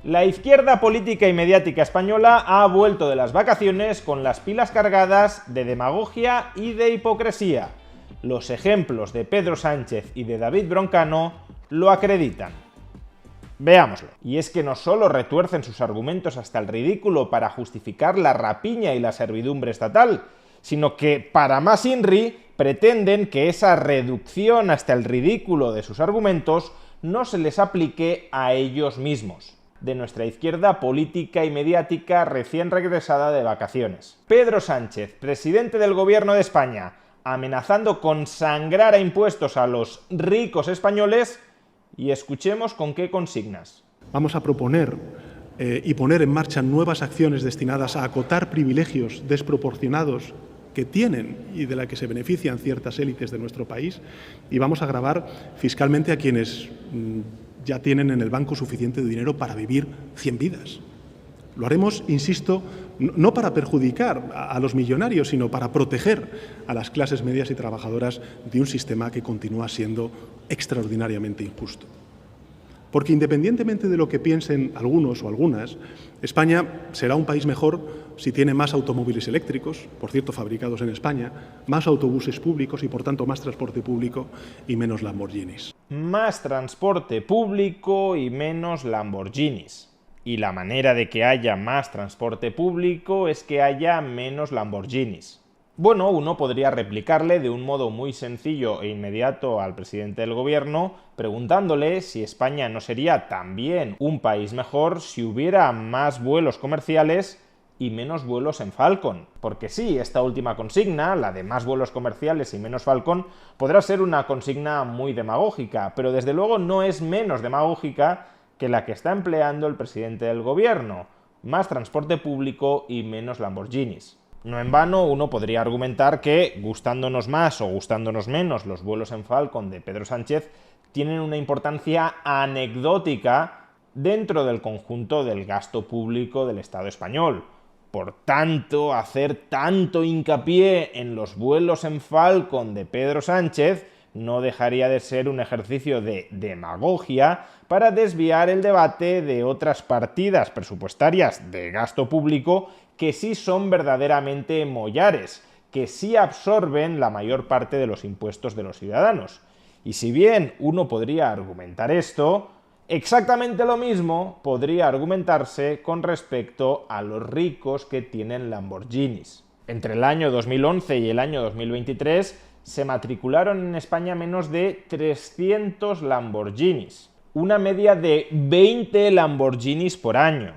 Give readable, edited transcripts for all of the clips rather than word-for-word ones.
La izquierda política y mediática española ha vuelto de las vacaciones con las pilas cargadas de demagogia y de hipocresía. Los ejemplos de Pedro Sánchez y de David Broncano lo acreditan. Veámoslo. Y es que no solo retuercen sus argumentos hasta el ridículo para justificar la rapiña y la servidumbre estatal, sino que, para más INRI, pretenden que esa reducción hasta el ridículo de sus argumentos no se les aplique a ellos mismos. De nuestra izquierda política y mediática recién regresada de vacaciones. Pedro Sánchez, presidente del Gobierno de España, amenazando con sangrar a impuestos a los ricos españoles, y escuchemos con qué consignas. Vamos a proponer y poner en marcha nuevas acciones destinadas a acotar privilegios desproporcionados que tienen y de la que se benefician ciertas élites de nuestro país, y vamos a gravar fiscalmente a quienes ya tienen en el banco suficiente dinero para vivir 100 vidas. Lo haremos, insisto, no para perjudicar a los millonarios, sino para proteger a las clases medias y trabajadoras de un sistema que continúa siendo extraordinariamente injusto. Porque independientemente de lo que piensen algunos o algunas, España será un país mejor si tiene más automóviles eléctricos, por cierto fabricados en España, más autobuses públicos y por tanto más transporte público y menos Lamborghinis. Más transporte público y menos Lamborghinis. Y la manera de que haya más transporte público es que haya menos Lamborghinis. Bueno, uno podría replicarle de un modo muy sencillo e inmediato al presidente del gobierno, preguntándole si España no sería también un país mejor si hubiera más vuelos comerciales y menos vuelos en Falcon. Porque sí, esta última consigna, la de más vuelos comerciales y menos Falcon, podrá ser una consigna muy demagógica, pero desde luego no es menos demagógica que la que está empleando el presidente del gobierno: más transporte público y menos Lamborghinis. No en vano uno podría argumentar que, gustándonos más o gustándonos menos los vuelos en Falcon de Pedro Sánchez, tienen una importancia anecdótica dentro del conjunto del gasto público del Estado español. Por tanto, hacer tanto hincapié en los vuelos en Falcon de Pedro Sánchez no dejaría de ser un ejercicio de demagogia para desviar el debate de otras partidas presupuestarias de gasto público que sí son verdaderamente mollares, que sí absorben la mayor parte de los impuestos de los ciudadanos. Y si bien uno podría argumentar esto, exactamente lo mismo podría argumentarse con respecto a los ricos que tienen Lamborghinis. Entre el año 2011 y el año 2023 se matricularon en España menos de 300 Lamborghinis, una media de 20 Lamborghinis por año.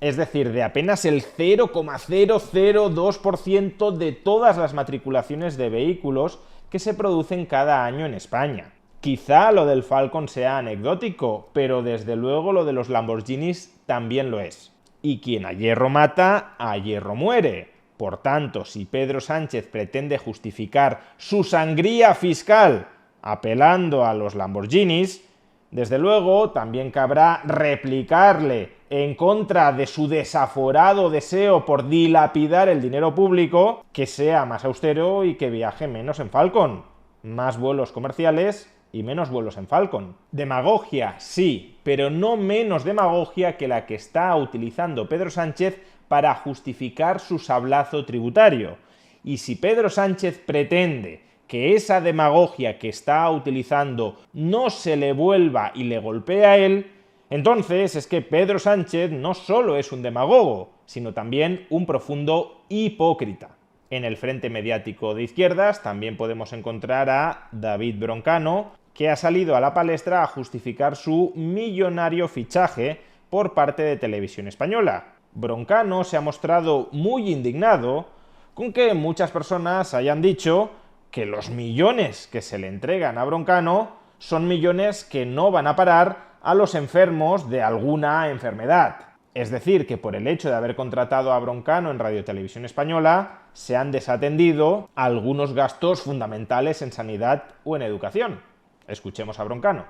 Es decir, de apenas el 0,002% de todas las matriculaciones de vehículos que se producen cada año en España. Quizá lo del Falcon sea anecdótico, pero desde luego lo de los Lamborghinis también lo es. Y quien a hierro mata, a hierro muere. Por tanto, si Pedro Sánchez pretende justificar su sangría fiscal apelando a los Lamborghinis, desde luego también cabrá replicarle en contra de su desaforado deseo por dilapidar el dinero público, que sea más austero y que viaje menos en Falcon. Más vuelos comerciales y menos vuelos en Falcon. Demagogia, sí, pero no menos demagogia que la que está utilizando Pedro Sánchez para justificar su sablazo tributario. Y si Pedro Sánchez pretende que esa demagogia que está utilizando no se le vuelva y le golpee a él, entonces es que Pedro Sánchez no solo es un demagogo, sino también un profundo hipócrita. En el frente mediático de izquierdas también podemos encontrar a David Broncano, que ha salido a la palestra a justificar su millonario fichaje por parte de Televisión Española. Broncano se ha mostrado muy indignado con que muchas personas hayan dicho que los millones que se le entregan a Broncano son millones que no van a parar a los enfermos de alguna enfermedad. Es decir, que por el hecho de haber contratado a Broncano en Radio Televisión Española se han desatendido algunos gastos fundamentales en sanidad o en educación. Escuchemos a Broncano.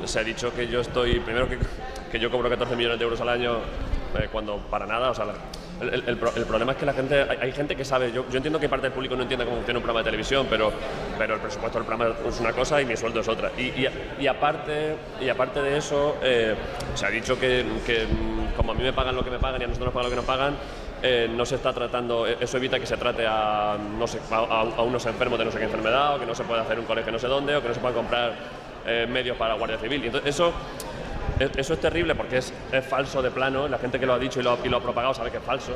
Se ha dicho que yo estoy, primero que yo cobro 14 millones de euros al año, cuando para nada, o sea, El problema es que la gente, hay gente que sabe, yo entiendo que parte del público no entiende cómo funciona un programa de televisión, pero el presupuesto del programa es una cosa y mi sueldo es otra. Y aparte de eso, se ha dicho que como a mí me pagan lo que me pagan y a nosotros nos pagan lo que nos pagan, no se está tratando, eso evita que se trate a unos enfermos de no sé qué enfermedad, o que no se puede hacer un colegio no sé dónde, o que no se puedan comprar medios para la Guardia Civil. Y entonces eso es terrible porque es falso de plano. La gente que lo ha dicho y lo ha propagado sabe que es falso,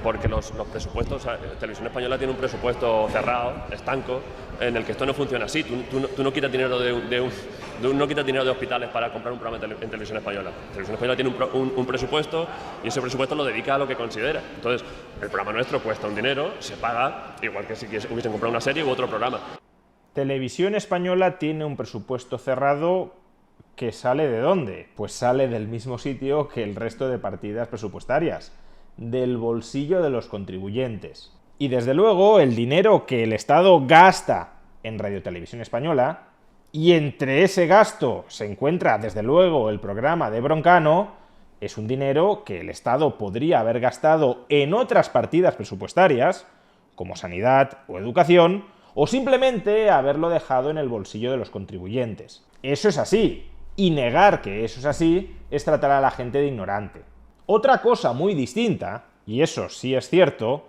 porque los presupuestos, o sea, Televisión Española tiene un presupuesto cerrado, estanco, en el que esto no funciona así. Tú no quitas dinero no quitas dinero de hospitales para comprar un programa en Televisión Española. Televisión Española tiene un presupuesto y ese presupuesto lo dedica a lo que considera. Entonces, el programa nuestro cuesta un dinero, se paga, igual que si hubiesen comprado una serie u otro programa. Televisión Española tiene un presupuesto cerrado que sale ¿de dónde? Pues sale del mismo sitio que el resto de partidas presupuestarias, del bolsillo de los contribuyentes. Y desde luego el dinero que el Estado gasta en Radio Televisión Española, y entre ese gasto se encuentra desde luego el programa de Broncano, es un dinero que el Estado podría haber gastado en otras partidas presupuestarias, como sanidad o educación, o simplemente haberlo dejado en el bolsillo de los contribuyentes. Eso es así, y negar que eso es así es tratar a la gente de ignorante. Otra cosa muy distinta, y eso sí es cierto,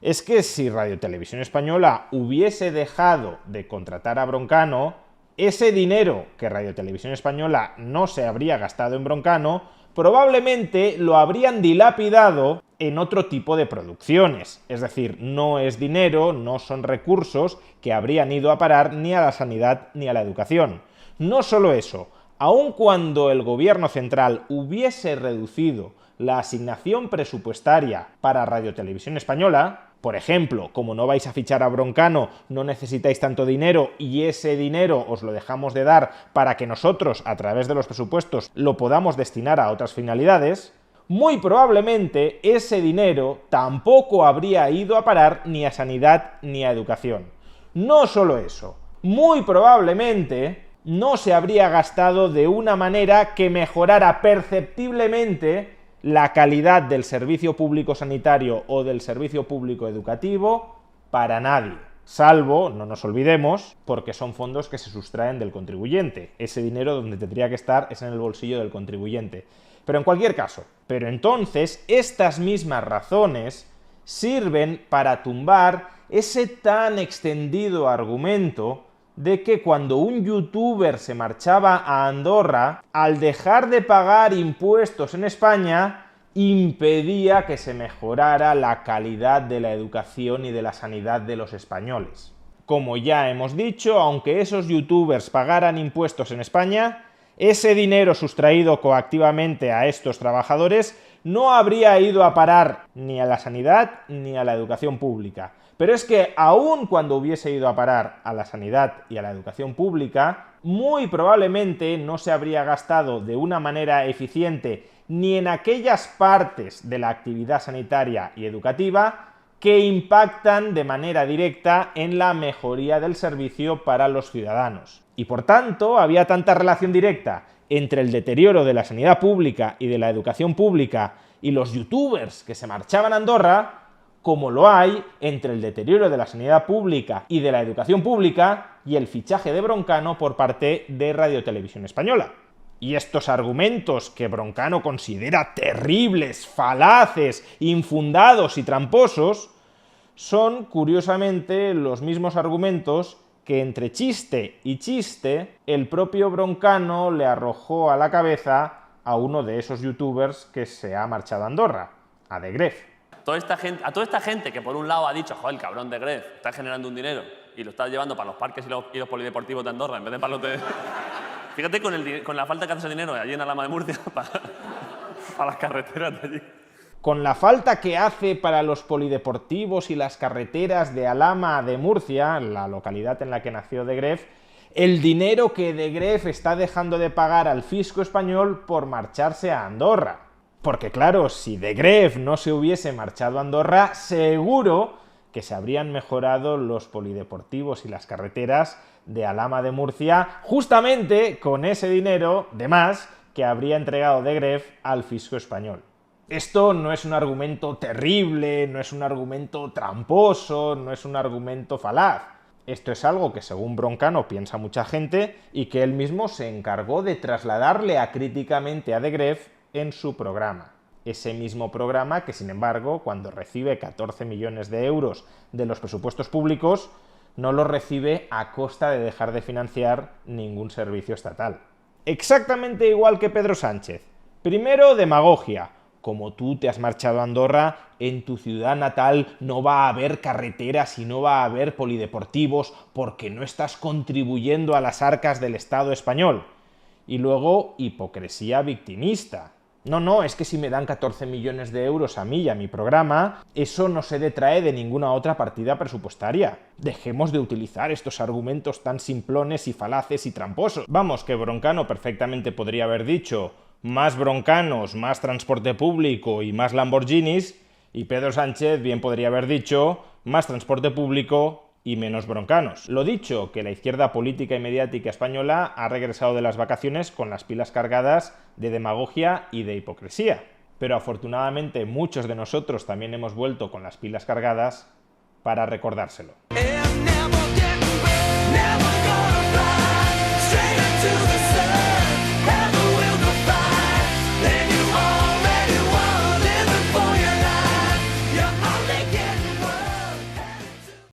es que si Radio Televisión Española hubiese dejado de contratar a Broncano, ese dinero que Radio Televisión Española no se habría gastado en Broncano, probablemente lo habrían dilapidado en otro tipo de producciones. Es decir, no es dinero, no son recursos que habrían ido a parar ni a la sanidad ni a la educación. No solo eso, aun cuando el gobierno central hubiese reducido la asignación presupuestaria para Radio Televisión Española, por ejemplo, como no vais a fichar a Broncano, no necesitáis tanto dinero y ese dinero os lo dejamos de dar para que nosotros, a través de los presupuestos, lo podamos destinar a otras finalidades, muy probablemente ese dinero tampoco habría ido a parar ni a sanidad ni a educación. No solo eso, muy probablemente no se habría gastado de una manera que mejorara perceptiblemente la calidad del servicio público sanitario o del servicio público educativo para nadie. Salvo, no nos olvidemos, porque son fondos que se sustraen del contribuyente. Ese dinero donde tendría que estar es en el bolsillo del contribuyente. Pero en cualquier caso, entonces estas mismas razones sirven para tumbar ese tan extendido argumento de que cuando un youtuber se marchaba a Andorra, al dejar de pagar impuestos en España, impedía que se mejorara la calidad de la educación y de la sanidad de los españoles. Como ya hemos dicho, aunque esos youtubers pagaran impuestos en España, ese dinero sustraído coactivamente a estos trabajadores no habría ido a parar ni a la sanidad ni a la educación pública. Pero es que aun cuando hubiese ido a parar a la sanidad y a la educación pública, muy probablemente no se habría gastado de una manera eficiente ni en aquellas partes de la actividad sanitaria y educativa que impactan de manera directa en la mejoría del servicio para los ciudadanos. Y por tanto, había tanta relación directa entre el deterioro de la sanidad pública y de la educación pública y los youtubers que se marchaban a Andorra, como lo hay entre el deterioro de la sanidad pública y de la educación pública y el fichaje de Broncano por parte de Radio Televisión Española. Y estos argumentos que Broncano considera terribles, falaces, infundados y tramposos, son, curiosamente, los mismos argumentos que entre chiste y chiste el propio Broncano le arrojó a la cabeza a uno de esos youtubers que se ha marchado a Andorra, a De Gref. A toda esta gente que por un lado ha dicho, joder, el cabrón de Gref está generando un dinero y lo está llevando para los parques y los polideportivos de Andorra en vez de para los de... Fíjate con la falta que hace ese dinero allí en Alhama de Murcia para las carreteras de allí. Con la falta que hace para los polideportivos y las carreteras de Alhama de Murcia, la localidad en la que nació De Gref, el dinero que De Gref está dejando de pagar al fisco español por marcharse a Andorra. Porque claro, si De Gref no se hubiese marchado a Andorra, seguro que se habrían mejorado los polideportivos y las carreteras de Alhama de Murcia, justamente con ese dinero de más que habría entregado De Gref al fisco español. Esto no es un argumento terrible, no es un argumento tramposo, no es un argumento falaz. Esto es algo que según Broncano piensa mucha gente y que él mismo se encargó de trasladarle acríticamente a De Greef en su programa. Ese mismo programa que, sin embargo, cuando recibe 14 millones de euros de los presupuestos públicos, no los recibe a costa de dejar de financiar ningún servicio estatal. Exactamente igual que Pedro Sánchez. Primero, demagogia. Como tú te has marchado a Andorra, en tu ciudad natal no va a haber carreteras y no va a haber polideportivos porque no estás contribuyendo a las arcas del Estado español. Y luego, hipocresía victimista. No, es que si me dan 14 millones de euros a mí y a mi programa, eso no se detrae de ninguna otra partida presupuestaria. Dejemos de utilizar estos argumentos tan simplones y falaces y tramposos. Vamos, que Broncano perfectamente podría haber dicho más broncanos, más transporte público y más Lamborghinis, y Pedro Sánchez bien podría haber dicho más transporte público y menos broncanos. Lo dicho, que la izquierda política y mediática española ha regresado de las vacaciones con las pilas cargadas de demagogia y de hipocresía. Pero afortunadamente muchos de nosotros también hemos vuelto con las pilas cargadas para recordárselo.